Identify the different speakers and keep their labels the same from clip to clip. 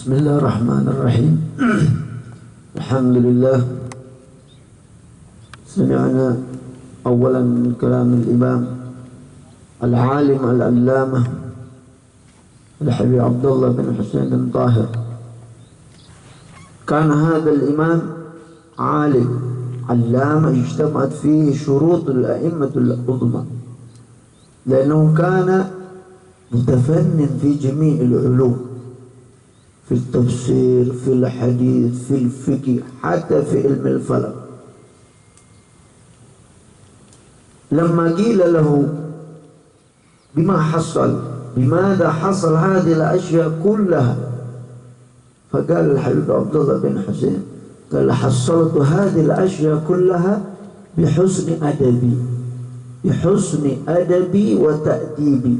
Speaker 1: Bismillahirrahmanirrahim. Alhamdulillah. Sami'na awalan min kalam al-imam al-alim al-allamah al-habib Abdullah bin Husain bin Tahir. كان هذا الإمام عالم علامة اجتمعت فيه شروط الأئمة العظمى لأنه كان متفنن في جميع العلوم، في التفسير، في الحديث، في الفقه، حتى في علم الفلك. لما قيل له بما حصل، بماذا حصل هذه الأشياء كلها، فقال الحبيب عبد الله بن حسين قال حصلت هذه الأشياء كلها بحسن أدبي، بحسن أدبي وتأديبي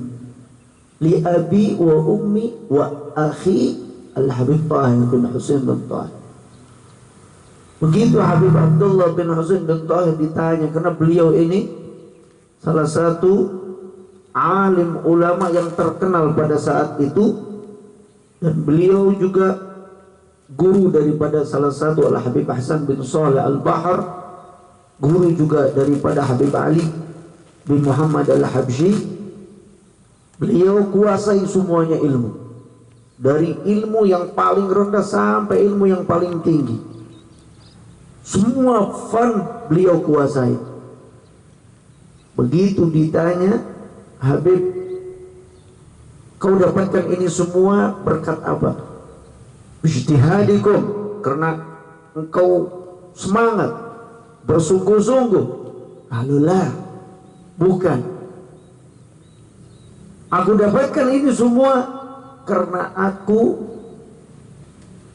Speaker 1: لأبي وأمي وأخي Al-Habib Tahir bin Husain bin Tahir. Begitu Habib Abdullah bin Husain bin Tahir ditanya, karena beliau ini salah satu alim ulama yang terkenal pada saat itu, dan beliau juga guru daripada salah satu Al-Habib Hasan bin Saleh Al-Bahar, guru juga daripada Habib Ali bin Muhammad Al-Habsyi. Beliau kuasai semuanya ilmu, dari ilmu yang paling rendah sampai ilmu yang paling tinggi. Semua fan beliau kuasai. Begitu ditanya, Habib, kau dapatkan ini semua berkat apa? Ijtihadikum, karena engkau semangat, bersungguh-sungguh. Alulah, bukan. Aku dapatkan ini semua karena aku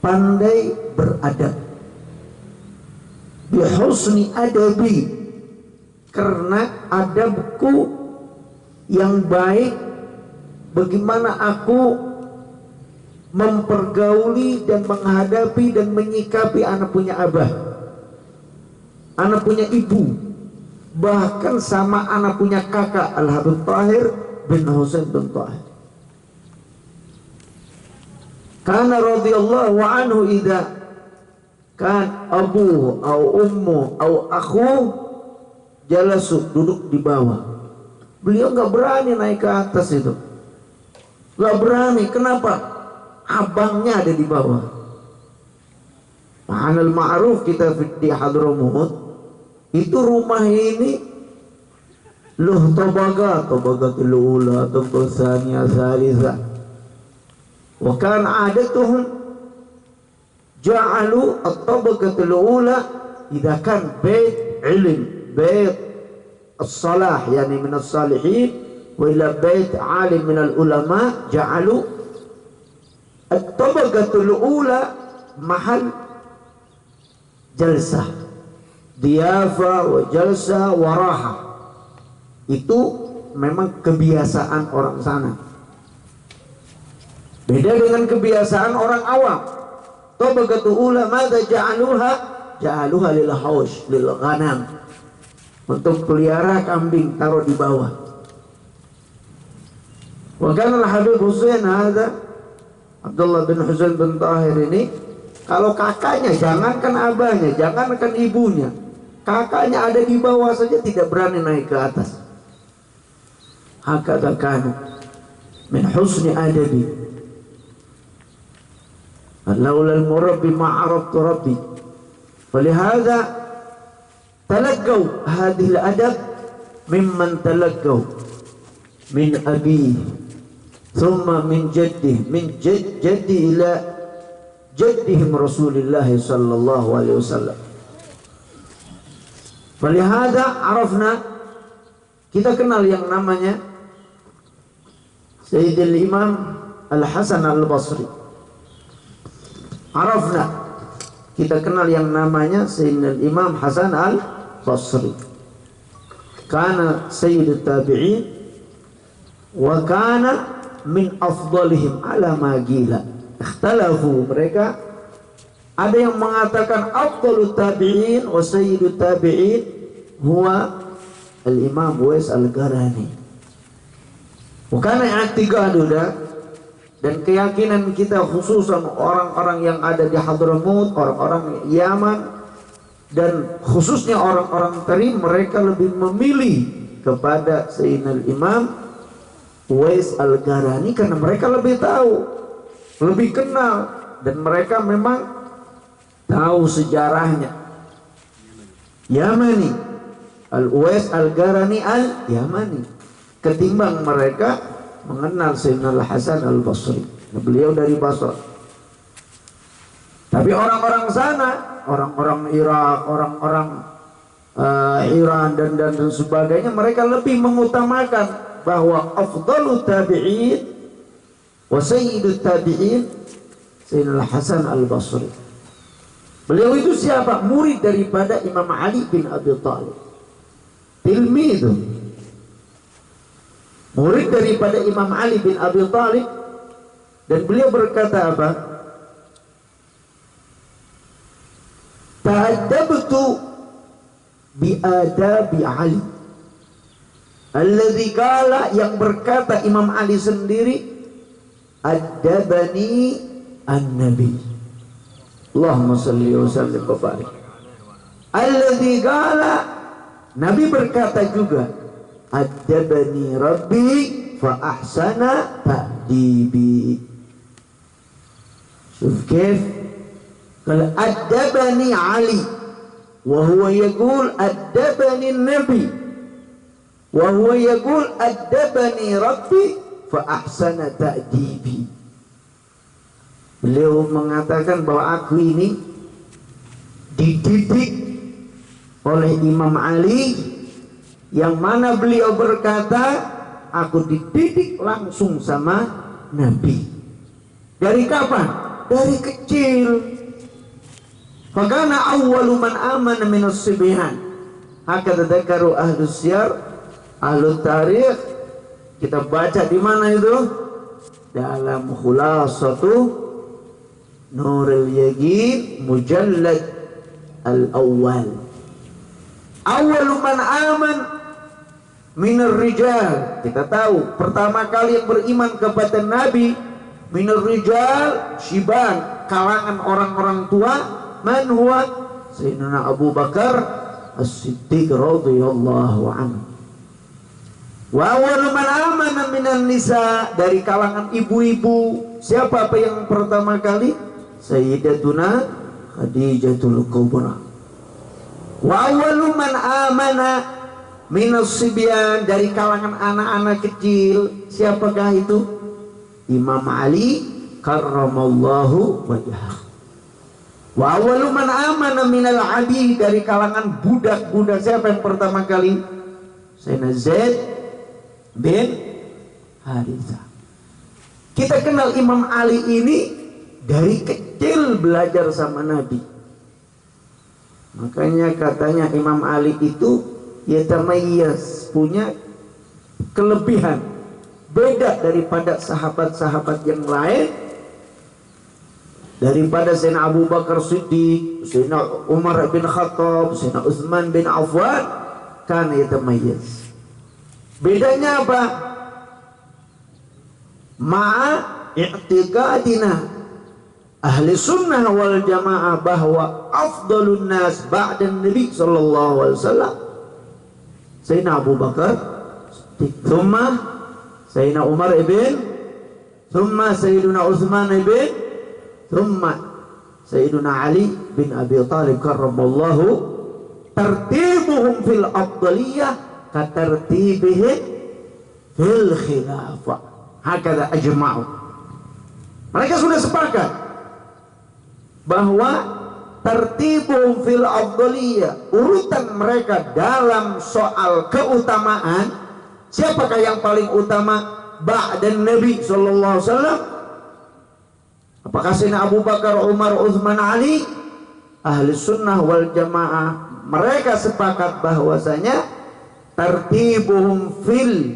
Speaker 1: pandai beradab, bihusni adabi, karena adabku yang baik, bagaimana aku mempergauli dan menghadapi dan menyikapi anak punya abah, anak punya ibu, bahkan sama anak punya kakak Al-Habib Tahir bin Husain bin Tahir. Karena radhiyallahu anhu idza kan abuhu au ummu au akhu jalasu, duduk di bawah. Beliau nggak berani naik ke atas itu, nggak berani. Kenapa? Abangnya ada di bawah. Ma'anal ma'ruf kita di Hadramut itu rumah ini luh tabagatul ula, tabagatul tsaniyah, tsalitsah. Wa kana 'adatuhum ja'alu at-tabaqatul ula idza kan bait ilm, bait as-salah yani min as-salihin, wa ila bait 'alim min al-ulama ja'alu at-tabaqatul ula mahal jalsah, diyafa wa jalsah wa raha. Itu memang kebiasaan orang sana. Beda dengan kebiasaan orang awam. Tabaqatul ula madza ja'aluha lil haush, lil ghanam, untuk pelihara kambing, taruh di bawah. Wa kana Al-Habib Husain hadza Abdullah bin Husain bin Tahir ini, kalau kakaknya, jangankan abahnya, jangankan ibunya, kakaknya ada di bawah saja tidak berani naik ke atas. Hakadha kana min husni adabi. Laula al-murabbi ma araftu rabbi. Falihada talaqaw hadhihi al-adab mimman talaqaw min abi thumma min jaddi, min jaddi ila jaddihim Rasulullah sallallahu alaihi wasallam. Falihada arafna, kita kenal yang namanya Sayyidul Imam Al-Hasan Al-Basri. Arafna, kita kenal yang namanya Sayyidul Imam Hasan Al-Basri. Kana sayyidut tabi'in wa kana min afdalihim ala ma qila. Ikhtalafu, mereka ada yang mengatakan afdalut tabi'in wa sayyidut tabi'in huwa Al-Imam Uwais Al-Qarani. Wa kana i'tiqadu, Dan keyakinan kita khususan orang-orang yang ada di Hadramut, orang-orang Yaman, dan khususnya orang-orang Tarim, mereka lebih memilih kepada Sayyidina Imam Uwais Al-Qarani karena mereka lebih tahu, lebih kenal, dan mereka memang tahu sejarahnya. Yamani, Al-Uwais Al-Qarani Al-Yamani, ketimbang mereka mengenal Sayyidina Al-Hasan Al-Basri. Beliau dari Basra. Tapi orang-orang sana, orang-orang Irak, orang-orang Iran dan sebagainya, mereka lebih mengutamakan bahwa afdalut tabi'in wa sayyidut tabi'in Sayyidina Al-Hasan Al-Basri. Beliau itu siapa? Murid daripada Imam Ali bin Abi Thalib. Tilmidhu, murid daripada Imam Ali bin Abi Thalib. Dan beliau berkata apa? Ta'addabtu bi adabi Ali. Alladzi qala, yang berkata Imam Ali sendiri, addabani an-nabi. Allahumma salli wa sallim wa barik. Alladzi qala, Nabi berkata juga, addabani rabbi fa ahsana ta'dibi. Shuf kif? Kalau addabani Ali wa huwa yaqul addabani nabi wa huwa yaqul addabani rabbi fa ahsana ta'dibi. Beliau mengatakan bahwa aku ini dididik oleh Imam Ali, yang mana beliau berkata, aku dididik langsung sama Nabi. Dari kapan? Dari kecil. Fakana awwalu man amana minas sibyan. Hakadha dzakaru ahlus siyar, ahlut tarikh. Kita baca di mana itu? Dalam Khulasatu Nurul Yaqin mujallad al-awwal. Awwalu man aman minar rijal. Kita tahu pertama kali yang beriman kepada Nabi minar rijal syiban, kalangan orang-orang tua, man huwa? Sayyidina Abu Bakar As-Siddiq radhiyallahu anhu. Wa awwalu man amana minan nisa, dari kalangan ibu-ibu, siapa apa yang pertama kali? Sayyidatuna Khadijatul Kubra. Wa awwalu man amana minas sibyan, dari kalangan anak-anak kecil, siapakah itu? Imam Ali karramallahu wajhah. Wa awwalu man amana minal abid, dari kalangan budak-budak, siapa yang pertama kali? Sayyidina Zaid bin Harithah. Kita kenal Imam Ali ini dari kecil belajar sama Nabi. Makanya katanya Imam Ali itu yatamayyaz, punya kelebihan beda daripada sahabat-sahabat yang lain, daripada Sayyidina Abu Bakar Siddiq, Sayyidina Umar bin Khattab, Sayyidina Utsman bin Affan. Kana yatamayyaz. Bedanya apa? Ma'a i'tiqadina ahli sunnah wal jamaah bahwa afdalun nas ba'da Nabi sallallahu alaihi wasallam Sayyidina Abu Bakar, thumma Sayyidina Umar ibn, thumma Sayyidina Utsman ibn, thumma Sayyidina Ali bin Abi Thalib karramallahu. Tartibuhum fil afdaliyah katartibihim fil khilafah. Hakadha ajma'u. Mereka sudah sepakat bahwa tertibum fil afdaliyah, urutan mereka dalam soal keutamaan, siapakah yang paling utama ba'dan Nabi sallallahu alaihi wasallam? Apakah Sayyidina Abu Bakar, Umar, Utsman, Ali? Ahli sunnah wal jamaah mereka sepakat bahwasanya tertibuhum fil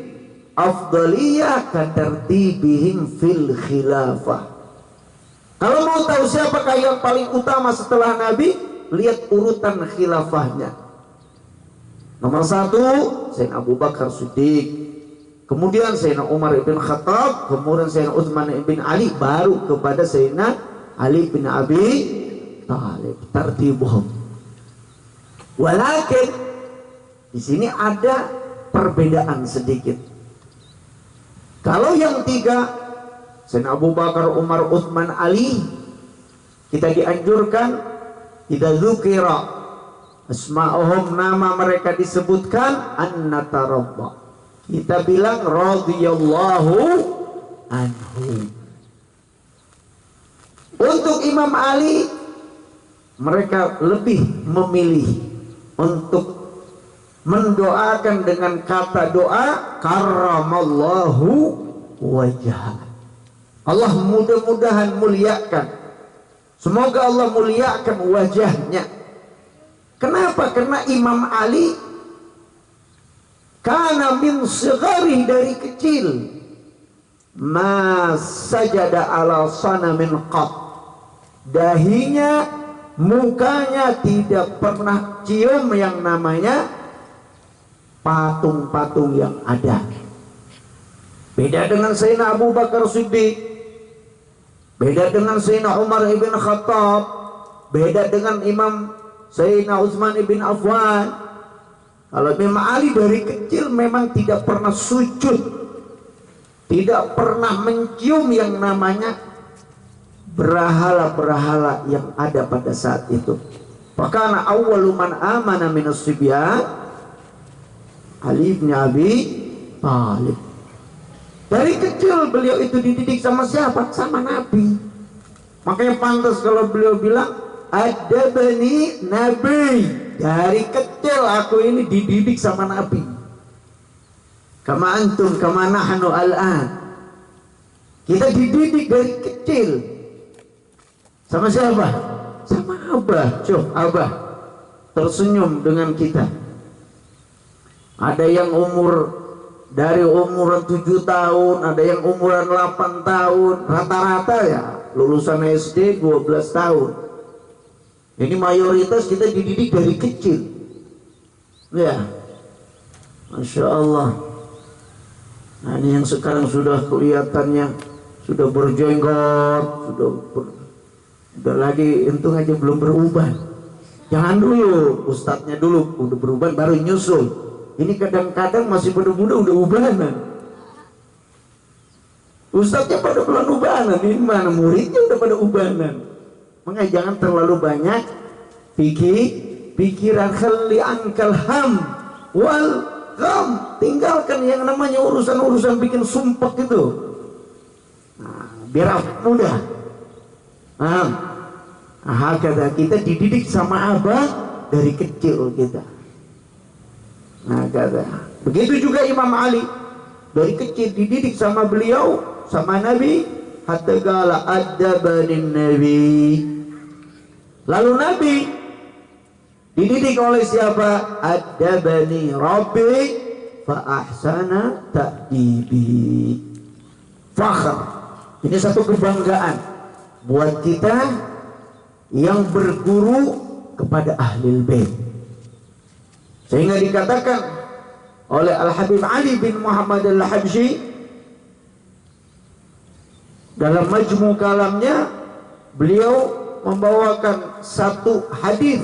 Speaker 1: afdaliyah katartibihim fil khilafah. Kalau mau tahu siapakah yang paling utama setelah Nabi, lihat urutan khilafahnya. Nomor 1 Sayyidina Abu Bakar Siddiq, kemudian Sayyidina Umar bin Khattab, kemudian Sayyidina Utsman bin Ali, baru kepada Sayyidina Ali bin Abi Thalib. Tertibuhum. Walakin di sini ada perbedaan sedikit. Kalau yang tiga, Sayyidina Abu Bakar, Umar, Utsman, Ali, kita dianjurkan idza dzukira asma'uhum, nama mereka disebutkan, an natarabba, kita bilang radhiyallahu anhu. Untuk Imam Ali, mereka lebih memilih untuk mendoakan dengan kata doa karramallahu wajhah. Allah mudah-mudahan muliakan, semoga Allah muliakan wajahnya. Kenapa? Karena Imam Ali kana min sigari, dari kecil, ma sajada ala sanamin qat, dahinya, mukanya tidak pernah cium yang namanya patung-patung yang ada. Beda dengan Sayyidina Abu Bakar Siddiq, beda dengan Sayyidina Umar ibn Khattab, beda dengan Imam Sayyidina Utsman ibn Affan. Kalau Imam Ali dari kecil memang tidak pernah sujud, tidak pernah mencium yang namanya berhala-berhala yang ada pada saat itu. Fakana awwalu man amana minas sibyan Ali bin Abi Thalib. Dari kecil beliau itu dididik sama siapa? Sama Nabi. Makanya pantas kalau beliau bilang adabani Nabi. Dari kecil aku ini dididik sama Nabi. Kama antum kama nahnu al-an. Kita dididik dari kecil. Sama siapa? Sama Abah. Coba Abah tersenyum dengan kita. Ada yang dari umuran 7 tahun, ada yang umuran 8 tahun, rata-rata ya lulusan SD 12 tahun. Ini mayoritas kita dididik dari kecil. Ya, Masya Allah. Nah, ini yang sekarang sudah kelihatannya sudah berjenggot, udah lagi untung aja belum beruban. Jangan dulu, ustadznya dulu udah beruban baru nyusul. Ini kadang-kadang masih pada muda udah ubanan. Ustadznya pada belum ubanan, ini mana muridnya udah pada ubanan. Makanya jangan terlalu banyak pikiran, khali ankal ham wal gham. Tinggalkan yang namanya urusan-urusan bikin sumpah itu. Nah, biar mudah. Kata kita dididik sama abah dari kecil kita. Nah, kata begitu juga Imam Ali dari kecil dididik sama beliau, sama Nabi. Hatta qala adabanin Nabi. Lalu Nabi dididik oleh siapa? Adabani Rabbi fa ahsana ta'dibi. Fakhr. Ini satu kebanggaan buat kita yang berguru kepada ahlul bait. Sehingga dikatakan oleh Al-Habib Ali bin Muhammad Al-Habsyi dalam majmu kalamnya, beliau membawakan satu hadis.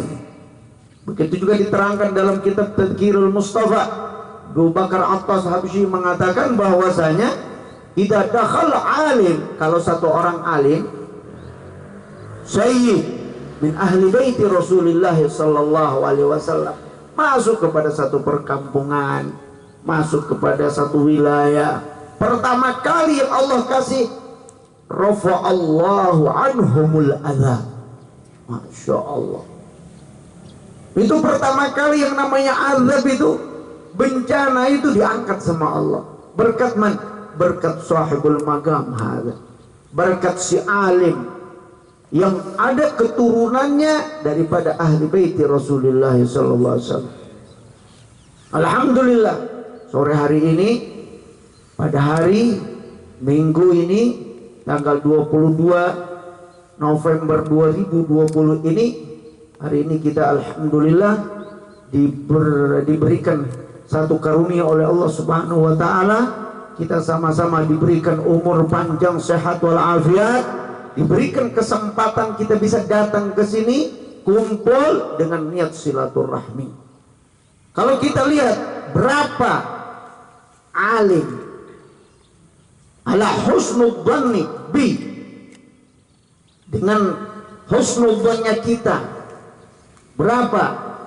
Speaker 1: Begitu juga diterangkan dalam kitab Tadhkirul Mustafa. Abu Bakar Attas Habsyi mengatakan bahwasanya idza dakhala alim, kalau satu orang alim sayyid min ahli baiti Rasulullah sallallahu alaihi wasallam masuk kepada satu perkampungan, masuk kepada satu wilayah, pertama kali yang Allah kasih rafa'allahu anhumul adza. Masya Allah, itu pertama kali yang namanya azab, itu bencana itu diangkat sama Allah. Berkat man? Berkat sahibul magam hadza, berkat si alim yang ada keturunannya daripada ahli baiti Rasulullah sallallahu alaihi wasallam. Alhamdulillah, sore hari ini, pada hari Minggu ini tanggal 22 November 2020 ini, hari ini kita alhamdulillah diberikan satu karunia oleh Allah Subhanahu wa taala kita sama-sama diberikan umur panjang, sehat walafiat, diberikan kesempatan kita bisa datang ke sini kumpul dengan niat silaturahmi. Kalau kita lihat berapa alim ala husnudzanni bi, dengan husnudzannya kita, berapa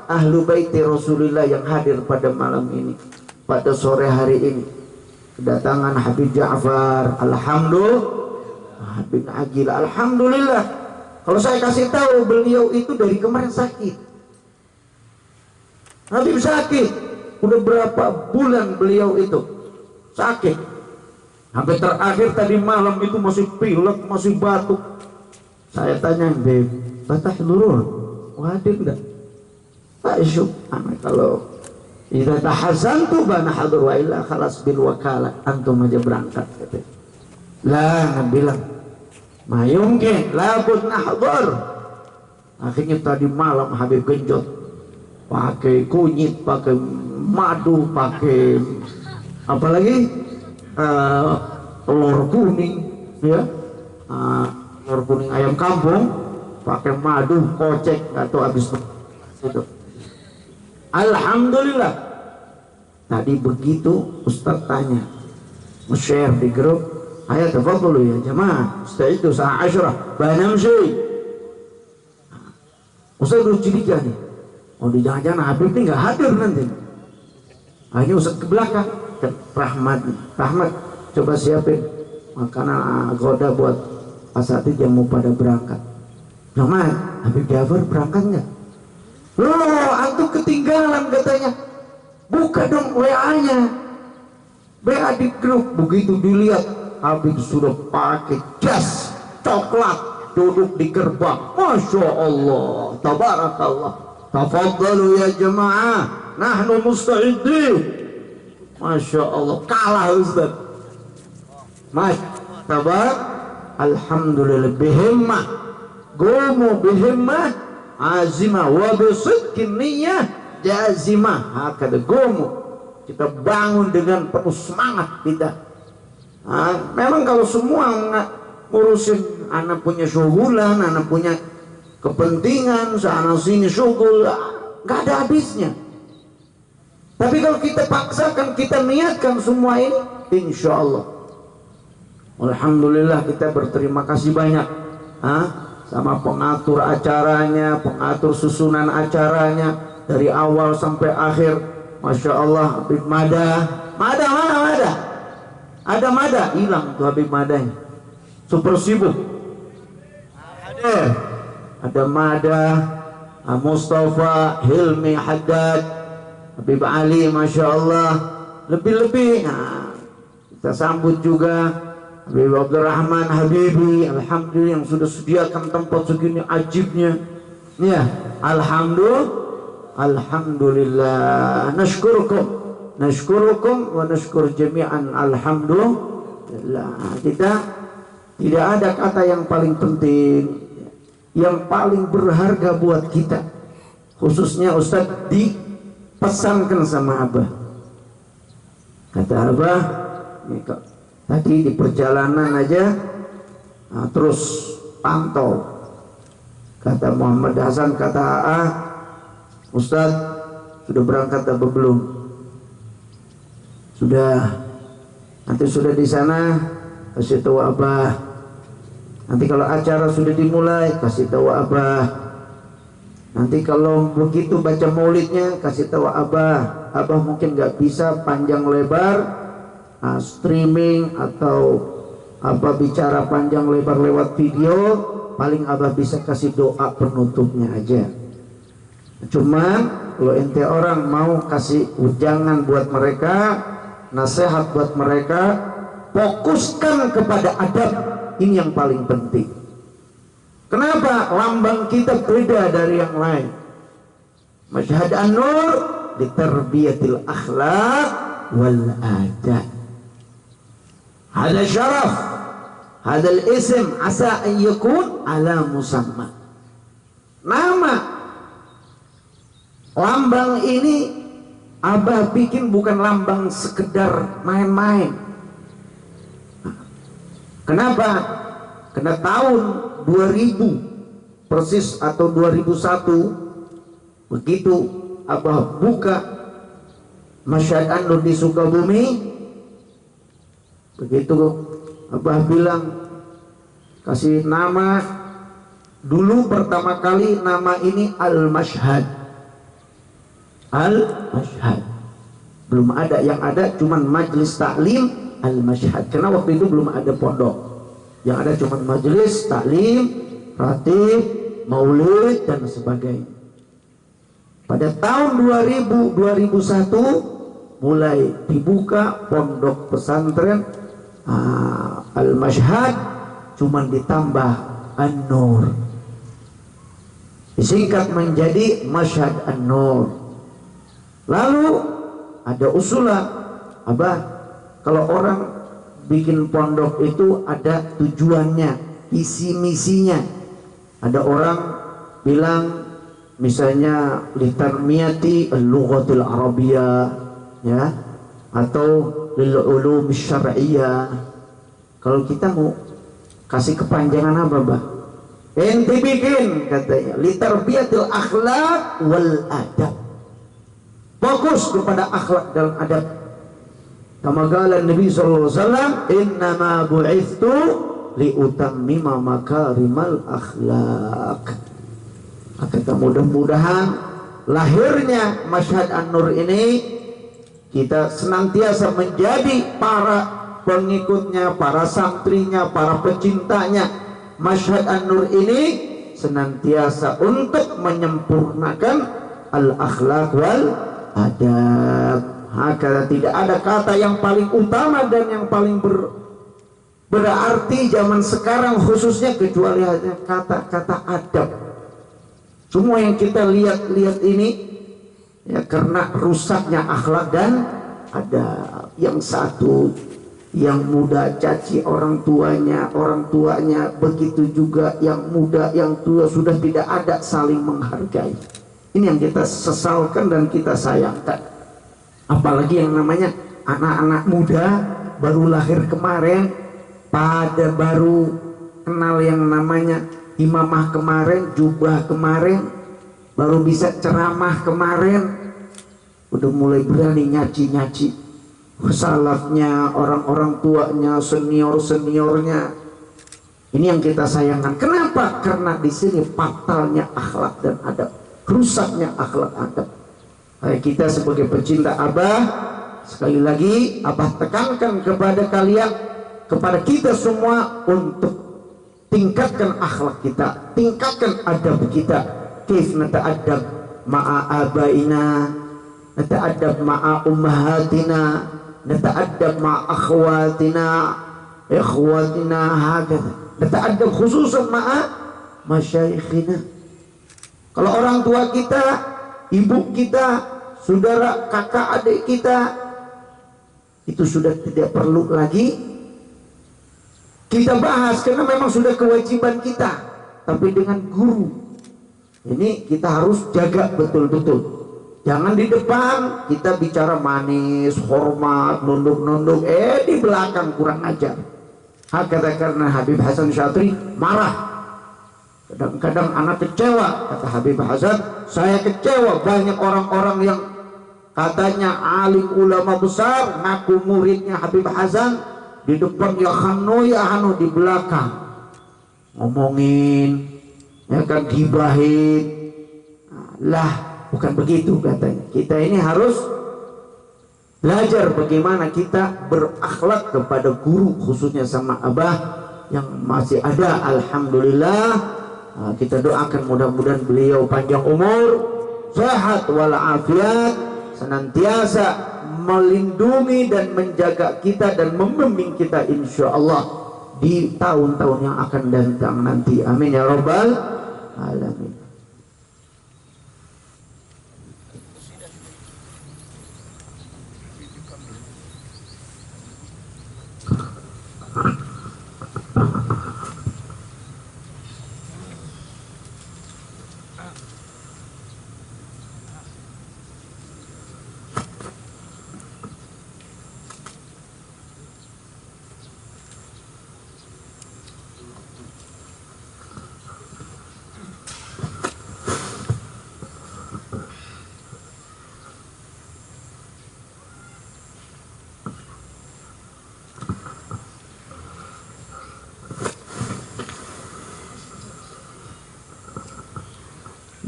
Speaker 1: ahlu baiti Rasulullah yang hadir pada malam ini, pada sore hari ini. Kedatangan Habib Ja'far, alhamdulillah. Habib Agil, alhamdulillah. Kalau saya kasih tahu, beliau itu dari kemarin sakit. Habib sakit, udah berapa bulan beliau itu sakit. Sampai terakhir tadi malam itu masih pilek, masih batuk. Saya tanya, Beb, batah lurun, hadir enggak? Pak Isyuk, kalau idza tahazantu bana hadur wa illa khalas bil wakalah, antum aja berangkat gitu. Lah, Nabi bilang mayumkin labud nahdor. Akhirnya tadi malam Habib genjot pakai kunyit, pakai madu, pakai apalagi telur kuning, ya, telur kuning ayam kampung, pakai madu, kocek atau habis itu. Alhamdulillah. Tadi begitu Ustaz tanya, share di grup, ayo tafadhalu ya jamaah, istaidu sa'a 10 banamshi. Ustaz udah curiga nih, oh di jangan-jangan Habib ini nggak hadir nanti. Akhirnya Ustaz ke belakang, ke Rahmat, coba siapin makanan goda buat asatid yang mau pada berangkat. Rahmat, Habib Ja'far berangkat nggak? Loh, antum ketinggalan katanya. Buka dong WA-nya. WA di grup. Begitu dilihat, Habib sudah pakai jas coklat, duduk di gerbang. Masya Allah, tabarakallah. Tafadhalu ya jemaah, nahnu musta'idin. Masya Allah, kalah Ustaz. Tabar, alhamdulillah, bihimmah, gumu bihimmah azimah wa bisidqin niyyah jazimah. Hakada gumu, kita bangun dengan penuh semangat kita. Memang kalau semua ngurusin, anak punya syugulan, anak punya kepentingan sana sini syugul, nggak ada habisnya. Tapi kalau kita paksakan, kita niatkan semua ini, insya Allah, alhamdulillah, kita berterima kasih banyak sama pengatur acaranya, pengatur susunan acaranya dari awal sampai akhir. Masya Allah, Habib Mada mana? Ada Mada, hilang tuh Habib Madanya, super sibuk. Ada Mada, Mustafa, Hilmi, Haddad, Habib Ali, Masya Allah, lebih-lebih. Kita sambut juga Habib Abdurrahman Habibi, alhamdulillah, yang sudah sediakan tempat segini ajibnya. Ya, alhamdulillah. Nashkurukum wa nashkur jami'an. Alhamdulillah. Kita tidak ada kata yang paling penting, yang paling berharga buat kita, khususnya Ustaz dipesankan sama Abah. Kata Abah, tadi di perjalanan aja terus pantau. Kata Muhammad Hasan, kata Ustaz sudah berangkat atau belum? Sudah. Nanti sudah di sana kasih tahu Abah. Nanti kalau acara sudah dimulai kasih tahu Abah. Nanti kalau begitu baca maulidnya kasih tahu Abah. Abah mungkin nggak bisa panjang lebar streaming atau apa bicara panjang lebar lewat video, paling Abah bisa kasih doa penutupnya aja. Cuman kalau ente orang mau kasih ujangan buat mereka, nasihat buat mereka, fokuskan kepada adab. Ini yang paling penting. Kenapa? Lambang kita beda dari yang lain. Masyhad an-nur li tarbiyatil akhlaq wal adab. Hada syaraf, hada al-ism asa an yakun ala musamma. Nama lambang ini Abah bikin bukan lambang sekedar main-main. Kenapa? Karena tahun 2000 persis atau 2001 begitu Abah buka Masyhad An-Nur di Sukabumi, begitu Abah bilang kasih nama dulu pertama kali nama ini Al-Masyhad. Al-Masyhad. Belum ada, yang ada cuman Majelis Taklim Al-Masyhad. Karena waktu itu belum ada pondok. Yang ada cuman majelis taklim, ratib, maulid dan sebagainya. Pada tahun 2000-2001 mulai dibuka pondok pesantren Al-Masyhad, cuman ditambah An-Nur, disingkat menjadi Masyhad An-Nur. Lalu ada usulan, Abah, kalau orang bikin pondok itu ada tujuannya, isi misinya. Ada orang bilang misalnya litarmiyati al-lughatil arabiyyah, ya, atau lil ulum syar'iyyah. Kalau kita mau kasih kepanjangan apa, Bah? Ente bikin katanya litarbiyatil akhlak wal adab. Fokus kepada akhlak dan adab. Kama qala Nabi sallallahu alaihi wasallam, "Innama bu'ithtu liutammima makarimal akhlak." Maka mudah-mudahan lahirnya Masyhad An-Nur ini kita senantiasa menjadi para pengikutnya, para santrinya, para pecintanya. Masyhad An-Nur ini senantiasa untuk menyempurnakan al-akhlak wal adab. Maka tidak ada kata yang paling utama dan yang paling berarti zaman sekarang khususnya kecuali hanya kata-kata adab. Semua yang kita lihat ini ya karena rusaknya akhlak dan adab. Yang satu yang muda caci orang tuanya begitu juga yang muda yang tua sudah tidak ada saling menghargai. Ini yang kita sesalkan dan kita sayangkan. Apalagi yang namanya anak-anak muda baru lahir kemarin, pada baru kenal yang namanya imamah kemarin, jubah kemarin, baru bisa ceramah kemarin, udah mulai berani nyaci-nyaci salafnya, orang-orang tuanya, senior-seniornya. Ini yang kita sayangkan. Kenapa? Karena di sini fatalnya akhlak dan adab, rusaknya akhlak adab. Kita sebagai pecinta Abah, sekali lagi Abah tekankan kepada kalian, kepada kita semua untuk tingkatkan akhlak kita, tingkatkan adab kita. Kif nata'addab ma'a abaina, nata'addab ma'a ummahatina, nata'addab ma'a akhwatina, ikhwatina, hakadha. Nata'addab khususan ma'a masyayikhina. Kalau orang tua kita, ibu kita, saudara, kakak, adik kita, itu sudah tidak perlu lagi kita bahas karena memang sudah kewajiban kita. Tapi dengan guru ini kita harus jaga betul-betul. Jangan di depan kita bicara manis, hormat, nunduk-nunduk, di belakang kurang ajar. Hakata karena Habib Hasan Syatri marah. Kadang-kadang anak kecewa, kata Habib Hasan, saya kecewa banyak orang-orang yang katanya alim ulama besar, ngaku muridnya Habib Hasan, di depan ya hanu di belakang ngomongin, ya kan, gibahin. Lah, bukan begitu katanya. Kita ini harus belajar bagaimana kita berakhlak kepada guru, khususnya sama Abah yang masih ada. Alhamdulillah. Kita doakan mudah-mudahan beliau panjang umur, sehat walafiat, senantiasa melindungi dan menjaga kita dan membimbing kita insya Allah di tahun-tahun yang akan datang nanti. Amin ya rabbal alamin.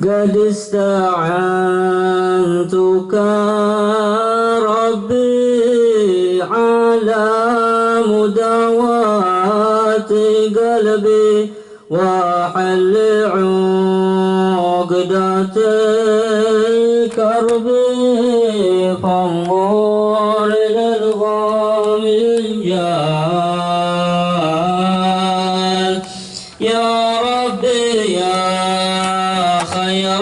Speaker 2: قد استعنتك ربي على مداواة قلبي وحل عقدة كربي فانظر للغام الجال يا ربي يا خير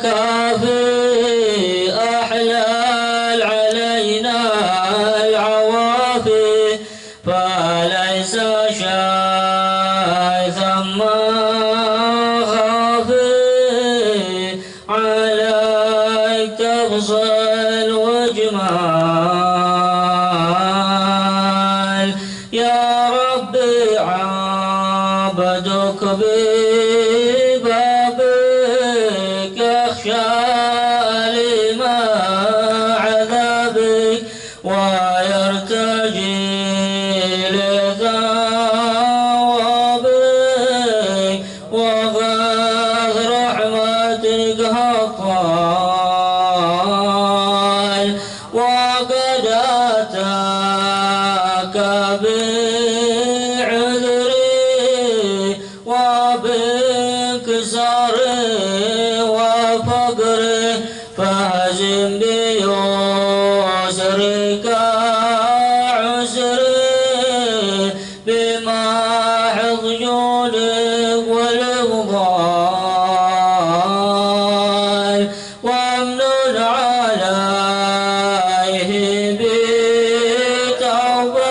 Speaker 2: كافي أحلال علينا العوافي فليس شيء ثم خافي عليك تفصل وجمال يا ربي عبدك ببابك يخشى لما عذابك ويرتجي لثوابك وغاث رحمتك هطال وقد أتاك بعذري وبانكساري وفقري فهزم بيسرك عسري بماحض جودك والإفضال وامنن عليه بتوبة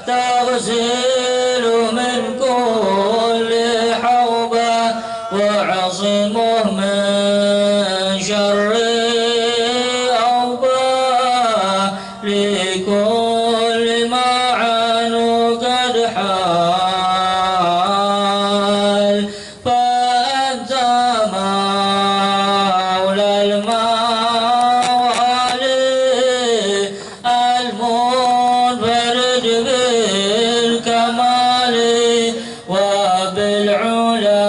Speaker 2: تغسل من كل حوبة وعصمه من شر أوبة لكل ما عنه قد حال فأنت مولى الموالي المنفرد بالكمال وبالعلا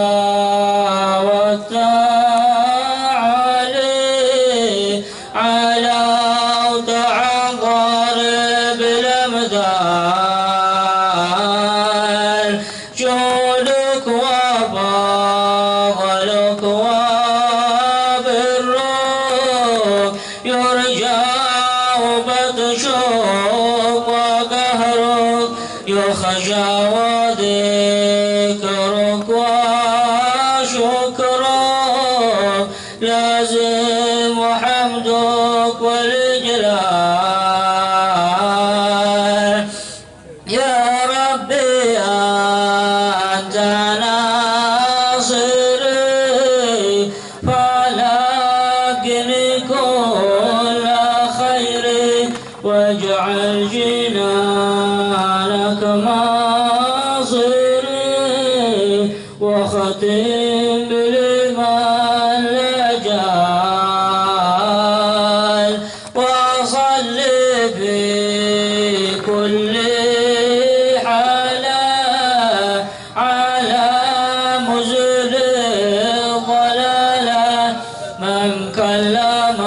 Speaker 2: والتعالي علوت عن ضارب الأمثال جودك وفضلك وبرك يرجى وبطشك وقهرك يخشى وذكرك وشكرك لازم وحمدك والإجلال يا ربي أنت ناصري فلاقني كل خير واجعل جنانك مصيري وختم بالإيمان الأجال وصل في كل حالة على مزل الضلالة من كلم